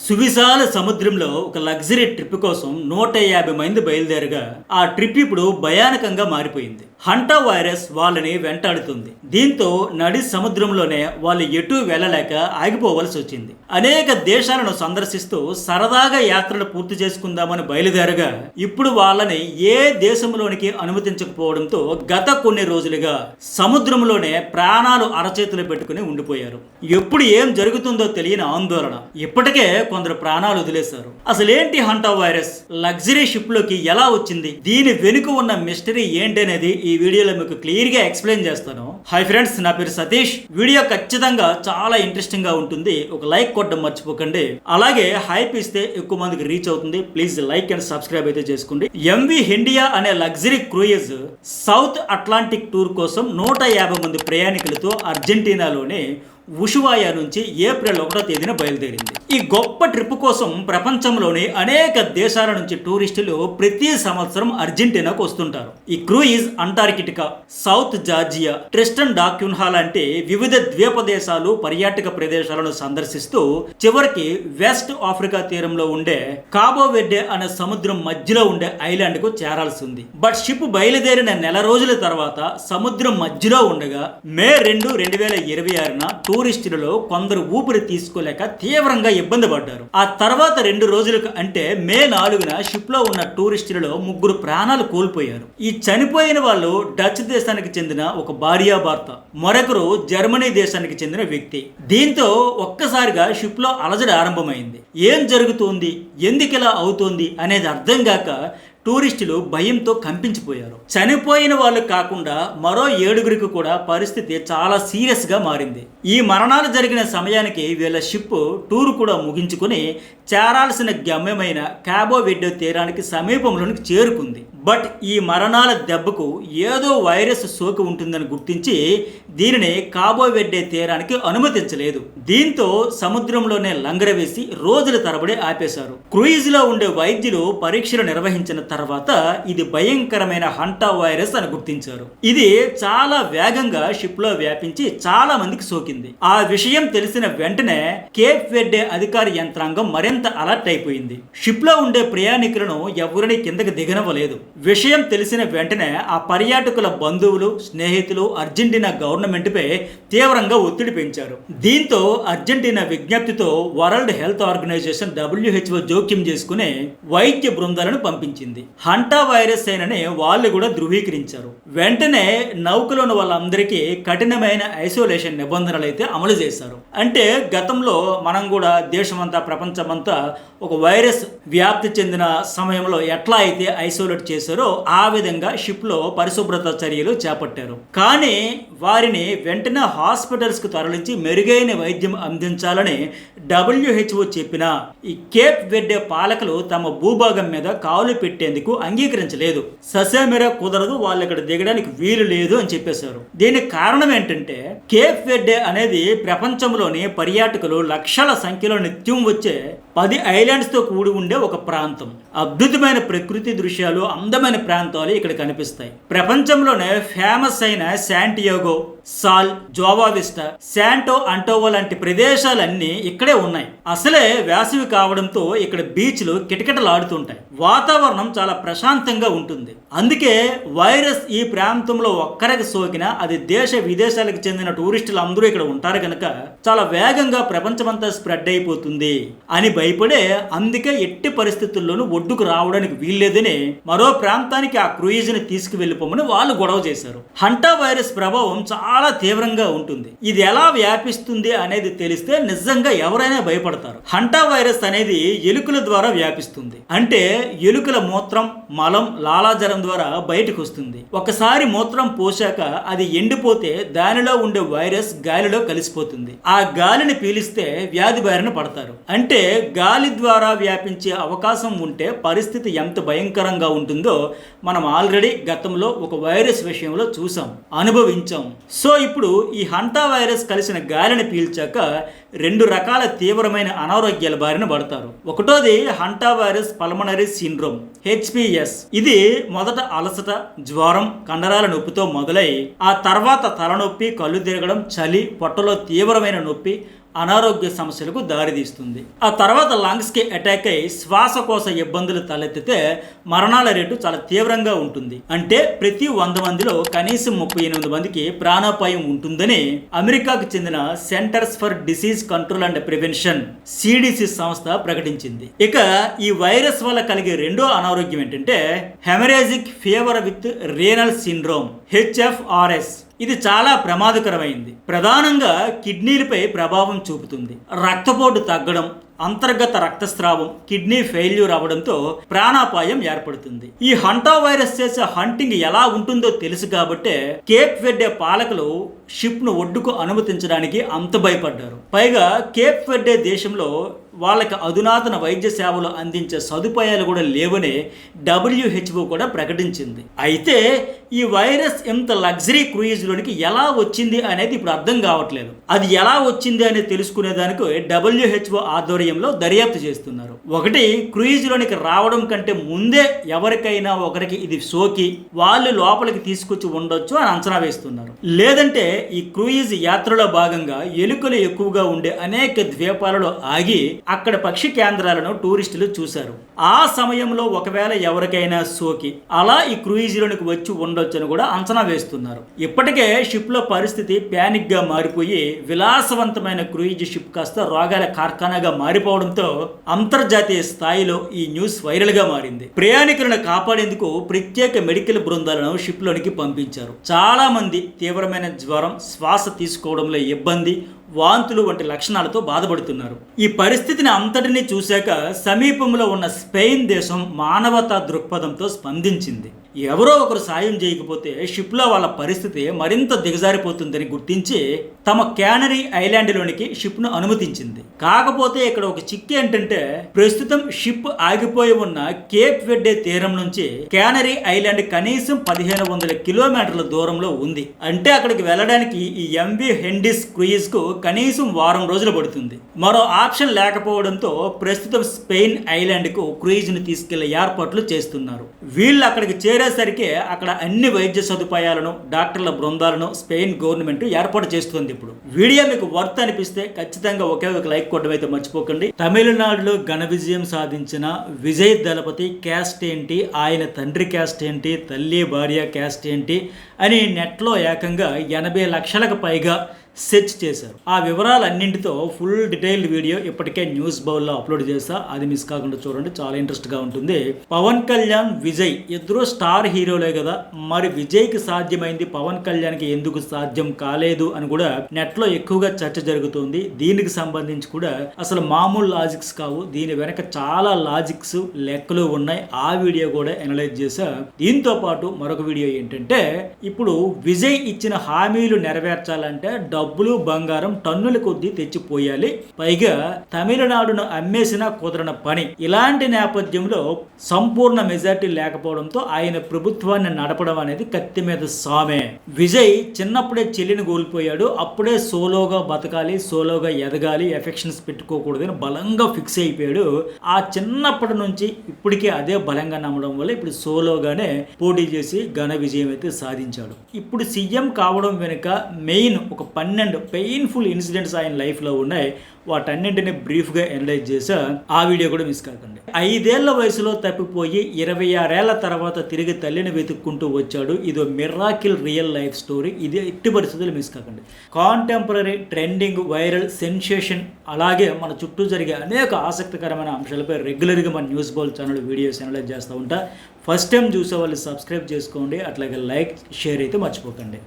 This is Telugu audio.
సువిశాల సముద్రంలో ఒక లగ్జరీ ట్రిప్ కోసం 150 మంది బయలుదేరగా ఆ ట్రిప్ ఇప్పుడు భయానకంగా మారిపోయింది. హంటా వైరస్ వాళ్ళని వెంటాడుతుంది. దీంతో నడి సముద్రంలోనే వాళ్ళు ఎటూ వెళ్ళలేక ఆగిపోవలసి వచ్చింది. అనేక దేశాలను సందర్శిస్తూ సరదాగా యాత్రలు పూర్తి చేసుకుందామని బయలుదేరగా ఇప్పుడు వాళ్ళని ఏ దేశంలోనికి అనుమతించకపోవడంతో గత కొన్ని రోజులుగా సముద్రంలోనే ప్రాణాలు అరచేతులు పెట్టుకుని ఉండిపోయారు. ఎప్పుడు ఏం జరుగుతుందో తెలియని ఆందోళన. ఇప్పటికే కొందరు ప్రాణాలు వదిలేశారు. అసలేంటి హంటా వైరస్ లగ్జరీ షిప్ లోకి ఎలా వచ్చింది, దీని వెనుక ఉన్న మిస్టరీ ఏంటనేది ఈ వీడియోలో మీకు క్లియర్ గా ఎక్స్ప్లెయిన్ చేస్తాను. హాయ్ ఫ్రెండ్స్, నా పేరు సతీష్. వీడియో ఖచ్చితంగా చాలా ఇంట్రెస్టింగ్ గా ఉంటుంది. ఒక లైక్ కొట్టడం మర్చిపోకండి. అలాగే హైప్ ఇస్తే ఎక్కువ మందికి రీచ్ అవుతుంది. ప్లీజ్ లైక్ అండ్ సబ్స్క్రైబ్ అయితే చేసుకోండి. ఎంవి ఇండియా అనే luxury cruise south Atlantic tour కోసం 150 మంది ప్రయాణికులతో అర్జెంటీనాలోని ఉషువాయా నుంచి ఏప్రిల్ 1వ తేదీన బయలుదేరింది. ఈ గొప్ప ట్రిప్ కోసం ప్రపంచంలోని అనేక దేశాల నుంచి టూరిస్టులు ప్రతి సంవత్సరం అర్జెంటీనాకు వస్తుంటారు. ఈ cruise Antarctica, south Georgia, Tristan డా క్యున్హా లాంటి వివిధ ద్వీప దేశాలు, పర్యాటక ప్రదేశాలను సందర్శిస్తూ చివరికి వెస్ట్ ఆఫ్రికా తీరంలో ఉండే కాబో వెర్డే అనే సముద్రం మధ్యలో ఉండే ఐలాండ్ కు చేరాల్సి ఉంది. బట్ షిప్ బయలుదేరిన నెల రోజుల తర్వాత సముద్రం మధ్యలో ఉండగా మే 2, 2026న టూరిస్టులలో కొందరు ఊపిరి తీసుకోలేక తీవ్రంగా ఇబ్బంది పడ్డారు. ఆ తర్వాత 2 రోజులకు అంటే మే 4న షిప్ లో ఉన్న టూరిస్టులలో 3 ప్రాణాలు కోల్పోయారు. ఈ చనిపోయిన వాళ్ళు డచ్ దేశానికి చెందిన ఒక భార్యాభర్త, మరొకరు జర్మనీ దేశానికి చెందిన వ్యక్తి. దీంతో ఒక్కసారిగా షిప్ లో అలజడి ఆరంభమైంది. ఏం జరుగుతోంది, ఎందుకు ఇలా అవుతోంది అనేది అర్థం కాక టూరిస్టులు భయంతో కంపించిపోయారు. చనిపోయిన వాళ్ళు కాకుండా మరో 7గురికి కూడా పరిస్థితి చాలా సీరియస్ గా మారింది. ఈ మరణాలు జరిగిన సమయానికి వీళ్ళ షిప్ టూర్ కూడా ముగించుకుని చేరాల్సిన గమ్యమైన కాబో వెర్డే తీరానికి సమీపంలోనికి చేరుకుంది. బట్ ఈ మరణాల దెబ్బకు ఏదో వైరస్ సోకి ఉంటుందని గుర్తించి దీనిని కాబో వెర్డే తీరానికి అనుమతించలేదు. దీంతో సముద్రంలోనే లంగరవేసి రోజుల తరబడి ఆపేశారు. క్రూయిజ్ లో ఉండే వైద్యులు పరీక్షలు నిర్వహించిన తర్వాత ఇది భయంకరమైన హంటా వైరస్ అని గుర్తించారు. ఇది చాలా వేగంగా షిప్ లో వ్యాపించి చాలా మందికి సోకింది. ఆ విషయం తెలిసిన వెంటనే కేప్ వెర్డే అధికార యంత్రాంగం మరింత అలర్ట్ అయిపోయింది. షిప్ లో ఉండే ప్రయాణికులను ఎవరిని కిందకి దిగనవ్వలేదు. విషయం తెలిసిన వెంటనే ఆ పర్యాటకుల బంధువులు, స్నేహితులు అర్జెంటీనా గవర్నమెంట్ పై తీవ్రంగా ఒత్తిడి పెంచారు. దీంతో అర్జెంటీనా విజ్ఞప్తితో వరల్డ్ హెల్త్ ఆర్గనైజేషన్ WHO జోక్యం చేసుకుని వైద్య బృందాలను పంపించింది. హంటా వైరస్ అయినని వాళ్ళు కూడా ధృవీకరించారు. వెంటనే నౌకలోని వాళ్ళందరికీ కఠినమైన ఐసోలేషన్ నిబంధనలు అయితే అమలు చేశారు. అంటే గతంలో మనం కూడా దేశమంతా, ప్రపంచమంతా ఒక వైరస్ వ్యాప్తి చెందిన సమయంలో ఎట్లా అయితే ఐసోలేట్ చేశారో ఆ విధంగా షిప్ లో పరిశుభ్రత చర్యలు చేపట్టారు. కానీ వారిని వెంటనే హాస్పిటల్స్ కు తరలించి మెరుగైన వైద్యం అందించాలని WHO చెప్పినా ఈ కేప్ వెర్డే పాలకులు తమ భూభాగం మీద కాలు పెట్టేందుకు అంగీకరించలేదు. ససేమిరా కుదరదు, వాళ్ళు ఇక్కడ దిగడానికి వీలు లేదు అని చెప్పేశారు. దీనికి కారణం ఏంటంటే కేప్ వెర్డే అనేది ప్రపంచంలోని పర్యాటకులు లక్షల సంఖ్యలో నిత్యం వచ్చే 10 ఐలాండ్స్ తో కూడి ఉండే ఒక ప్రాంతం. అద్భుతమైన ప్రకృతి దృశ్యాలు, అందమైన ప్రాంతాలు ఇక్కడ కనిపిస్తాయి. ప్రపంచంలోనే ఫేమస్ అయిన శాంటియాగో, సాల్, జోవా విస్టా, శాంటో అంటోవా లాంటి ప్రదేశాలన్నీ ఇక్కడే ఉన్నాయి. అసలే వేసవి కావడంతో ఇక్కడ బీచ్లు కిటకిటలాడుతుంటాయి. వాతావరణం చాలా ప్రశాంతంగా ఉంటుంది. అందుకే వైరస్ ఈ ప్రాంతంలో ఒక్కరికి సోకినా అది దేశ విదేశాలకు చెందిన టూరిస్టులు అందరూ ఇక్కడ ఉంటారు కనుక చాలా వేగంగా ప్రపంచమంతా స్ప్రెడ్ అయిపోతుంది అని భయపడే, అందుకే ఎట్టి పరిస్థితుల్లోనూ ఒడ్డుకు రావడానికి వీల్లేదని మరో ప్రాంతానికి ఆ క్రూయిజ్ ని తీసుకువెళ్ళిపోమని వాళ్ళు గొడవ చేశారు. హంటా వైరస్ ప్రభావం చాలా తీవ్రంగా ఉంటుంది. ఇది ఎలా వ్యాపిస్తుంది అనేది తెలిస్తే నిజంగా ఎవరైనా భయపడతారు. హంటా వైరస్ అనేది ఎలుకల ద్వారా వ్యాపిస్తుంది. అంటే ఎలుకల మూత్రం, మలం, లాలాజలం ద్వారా బయటకు వస్తుంది. ఒకసారి మూత్రం పోసాక అది ఎండిపోతే దానిలో ఉండే వైరస్ గాలిలో కలిసిపోతుంది. ఆ గాలిని పీలిస్తే వ్యాధి బారిన పడతారు. అంటే గాలి ద్వారా వ్యాపించే అవకాశం ఉంటే పరిస్థితి ఎంత భయంకరంగా ఉంటుందో మనం ఆల్రెడీ గతంలో ఒక వైరస్ విషయంలో చూసాం, అనుభవించాం. సో ఇప్పుడు ఈ హంటా వైరస్ కలిసిన గాలిని పీల్చాక 2 రకాల తీవ్రమైన అనారోగ్యాల బారిన పడతారు. ఒకటోది hanta virus pulmonary syndrome, HPS. ఇది మొదట అలసట, జ్వరం, కండరాల నొప్పితో మొదలై ఆ తర్వాత తలనొప్పి, కళ్ళు తిరగడం, చలి, పొట్టలో తీవ్రమైన నొప్పి, అనారోగ్య సమస్యలకు దారితీస్తుంది. ఆ తర్వాత లంగ్స్ కి అటాక్ అయి శ్వాసకోశ ఇబ్బందులు తలెత్తితే మరణాల రేటు చాలా తీవ్రంగా ఉంటుంది. అంటే ప్రతి 100 మందిలో కనీసం 38 మందికి ప్రాణాపాయం ఉంటుందని అమెరికాకు చెందిన centres for disease control and prevention CDC సంస్థ ప్రకటించింది. ఇక ఈ వైరస్ వల్ల కలిగే రెండో అనారోగ్యం ఏంటంటే haemorrhagic fever with renal syndrome HFRS. ఇది చాలా ప్రమాదకరమైంది. ప్రధానంగా కిడ్నీలపై ప్రభావం చూపుతుంది. రక్తపోటు తగ్గడం, అంతర్గత రక్తస్రావం, కిడ్నీ ఫెయిల్యూర్ అవడంతో ప్రాణాపాయం ఏర్పడుతుంది. ఈ హంటా వైరస్ చేసే హంటింగ్ ఎలా ఉంటుందో తెలుసు కాబట్టే కేప్ వెర్డే పాలకులు షిప్ ను ఒడ్డుకు అనుమతించడానికి అంత భయపడ్డారు. పైగా కేప్ వెర్డే దేశంలో వాళ్ళకి అధునాతన వైద్య సేవలు అందించే సదుపాయాలు కూడా లేవని WHO కూడా ప్రకటించింది. అయితే ఈ వైరస్ ఇంత లగ్జరీ క్రూయిజ్లోనికి ఎలా వచ్చింది అనేది ఇప్పుడు అర్థం కావట్లేదు. అది ఎలా వచ్చింది అనేది తెలుసుకునేదానికి WHO ఆధ్వర్యంలో దర్యాప్తు చేస్తున్నారు. ఒకటి, క్రూయిజ్లోనికి రావడం కంటే ముందే ఎవరికైనా ఒకరికి ఇది సోకి వాళ్ళు లోపలికి తీసుకొచ్చి ఉండొచ్చు అని అంచనా వేస్తున్నారు. లేదంటే ఈ క్రూయిజ్ యాత్రలో భాగంగా ఎలుకలు ఎక్కువగా ఉండే అనేక ద్వీపాలలో ఆగి అక్కడ పక్షి కేంద్రాలను టూరిస్టులు చూశారు. ఆ సమయంలో ఒకవేళ ఎవరికైనా సోకి అలా ఈ క్రూయిజ్లోనికి వచ్చి ఉండొచ్చని కూడా అంచనా వేస్తున్నారు. ఇప్పటికే షిప్ లో పరిస్థితి ప్యానిక్ గా మారిపోయి విలాసవంతమైన క్రూయిజ్ షిప్ కాస్త రోగాల కార్ఖానాగా మారిపోవడంతో అంతర్జాతీయ స్థాయిలో ఈ న్యూస్ వైరల్ గా మారింది. ప్రయాణికులను కాపాడేందుకు ప్రత్యేక మెడికల్ బృందాలను షిప్ లోనికి పంపించారు. చాలా మంది తీవ్రమైన జ్వరం, శ్వాస తీసుకోవడంలో ఇబ్బంది, వాంతులు వంటి లక్షణాలతో బాధపడుతున్నారు. ఈ పరిస్థితిని అంతటినీ చూశాక సమీపంలో ఉన్న స్పెయిన్ దేశం మానవతా దృక్పథంతో స్పందించింది. ఎవరో ఒకరు సాయం చేయకపోతే షిప్లో వాళ్ళ పరిస్థితి మరింత దిగజారిపోతుందని గుర్తించి తమ క్యానరీ ఐలాండ్లోనికి షిప్ను అనుమతించింది. కాకపోతే ఇక్కడ ఒక చిక్కు ఏంటంటే ప్రస్తుతం షిప్ ఆగిపోయి ఉన్న కేప్ వెర్డే తీరం నుంచి క్యానరీ ఐలాండ్ కనీసం 1500 కిలోమీటర్ల దూరంలో ఉంది. అంటే అక్కడికి వెళ్ళడానికి ఈ MV హెండిస్ క్రూయిజ్ కు కనీసం వారం రోజులు పడుతుంది. మరో ఆప్షన్ లేకపోవడంతో ప్రస్తుతం స్పెయిన్ ఐలాండ్ కు క్రూయిజ్ ను తీసుకెళ్లే ఏర్పాట్లు చేస్తున్నారు. వీళ్ళు అక్కడికి చేరేసరికి అక్కడ అన్ని వైద్య సదుపాయాలను, డాక్టర్ల బృందాలను స్పెయిన్ గవర్నమెంట్ ఏర్పాటు చేస్తుంది. ఇప్పుడు వీడియో మీకు వర్త్ అనిపిస్తే ఖచ్చితంగా ఒకే ఒక లైక్ కొట్టడం అయితే మర్చిపోకండి. తమిళనాడులో ఘన విజయం సాధించిన విజయ్ దళపతి క్యాస్ట్ ఏంటి, ఆయన తండ్రి క్యాస్ట్ ఏంటి, తల్లి భార్య క్యాస్ట్ ఏంటి అని నెట్లో ఏకంగా 80 లక్షలకు పైగా సెర్చ్ చేశారు. ఆ వివరాలన్నింటితో ఫుల్ డీటెయిల్డ్ వీడియో ఇప్పటికే న్యూస్ బౌల్లో అప్లోడ్ చేస్తా, అది మిస్ కాకుండా చూడండి, చాలా ఇంట్రెస్ట్గా ఉంటుంది. పవన్ కళ్యాణ్, విజయ్ ఇద్దరు స్టార్ హీరోలే కదా, మరి విజయ్కి సాధ్యమైంది పవన్ కళ్యాణ్కి ఎందుకు సాధ్యం కాలేదు అని కూడా నెట్లో ఎక్కువగా చర్చ జరుగుతుంది. దీనికి సంబంధించి కూడా అసలు మామూలు లాజిక్స్ కావు, దీని వెనక చాలా లాజిక్స్, లెక్కలు ఉన్నాయి. ఆ వీడియో కూడా అనలైజ్ చేశా. దీంతో పాటు మరొక వీడియో ఏంటంటే ఇప్పుడు విజయ్ ఇచ్చిన హామీలు నెరవేర్చాలంటే డబ్బులు, బంగారం టన్నుల కొద్దీ తెచ్చిపోయాలి. పైగా తమిళనాడును అమ్మేసినా కుదరని పని. ఇలాంటి నేపథ్యంలో సంపూర్ణ మెజార్టీ లేకపోవడంతో ఆయన ప్రభుత్వాన్ని నడపడం అనేది కత్తి మీద సామే. విజయ్ చిన్నప్పుడే చెల్లిని కోల్పోయాడు. అప్పుడే సోలోగా బతకాలి, సోలోగా ఎదగాలి, ఎఫెక్షన్స్ పెట్టుకోకూడదని బలంగా ఫిక్స్ అయిపోయాడు. ఆ చిన్నప్పటి నుంచి ఇప్పటికే అదే బలంగా నమ్మడం వల్ల ఇప్పుడు సోలోగానే పోటీ చేసి ఘన విజయం అయితే సాధించాడు. ఇప్పుడు సీఎం కావడం వెనుక మెయిన్ ఒక 12 పెయిన్ఫుల్ ఇన్సిడెంట్స్ ఆయన లైఫ్లో ఉన్నాయి. వాటన్నింటినీ బ్రీఫ్గా అనలైజ్ చేసా. ఆ వీడియో కూడా మిస్ కాకండి. 5 ఏళ్ల వయసులో తప్పిపోయి 26 ఏళ్ల తర్వాత తిరిగి తల్లిని వెతుక్కుంటూ వచ్చాడు. ఇదో మిరాకిల్ రియల్ లైఫ్ స్టోరీ. ఇది ఎట్టి పరిస్థితులు మిస్ కాకండి. కాంటెంపరీ, ట్రెండింగ్, వైరల్, సెన్సేషన్, అలాగే మన చుట్టూ జరిగే అనేక ఆసక్తికరమైన అంశాలపై రెగ్యులర్గా మన news bowl channel videos analyse చేస్తూ ఉంటా. ఫస్ట్ టైం చూసే వాళ్ళు సబ్స్క్రైబ్ చేసుకోండి, అట్లాగే లైక్, షేర్ అయితే మర్చిపోకండి.